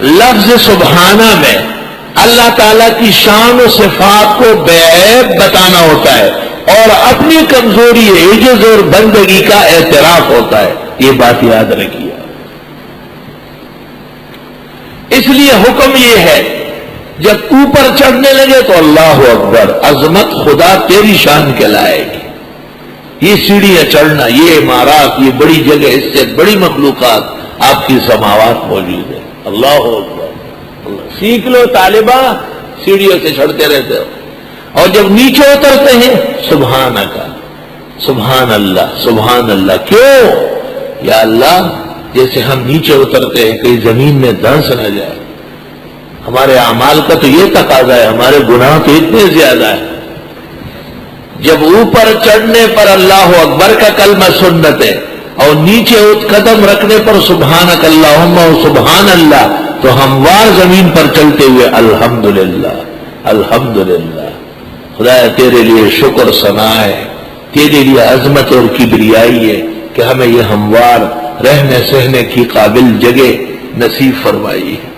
لفظ سبحانہ میں اللہ تعالیٰ کی شان و صفات کو بعیب بتانا ہوتا ہے اور اپنی کمزوری عجز اور بندگی کا اعتراف ہوتا ہے. یہ بات یاد رکھیے. اس لیے حکم یہ ہے جب اوپر چڑھنے لگے تو اللہ اکبر، عظمت خدا تیری شان کہلائے گی. یہ سیڑھیاں چڑھنا، یہ عمارات، یہ بڑی جگہ، اس سے بڑی مخلوقات آپ کی سماوات موجود ہے. اللہ اکبر. سیکھ لو طالبہ، سیڑھیوں سے چڑھتے رہتے ہو، اور جب نیچے اترتے ہیں سبحان کا، سبحان اللہ، سبحان اللہ. کیوں؟ یا اللہ جیسے ہم نیچے اترتے ہیں کہیں زمین میں دھنس نہ جائے. ہمارے اعمال کا تو یہ تقاضا ہے، ہمارے گناہ تو اتنے زیادہ ہیں. جب اوپر چڑھنے پر اللہ اکبر کا کلمہ سنت ہے اور نیچے قدم رکھنے پر سبحانک اللہم و سبحان اللہ، تو ہموار زمین پر چلتے ہوئے الحمدللہ الحمدللہ. خدایا تیرے لیے شکر ثنا ہے، تیرے لیے عظمت اور کبریائی ہے کہ ہمیں یہ ہموار رہنے سہنے کی قابل جگہ نصیب فرمائی ہے.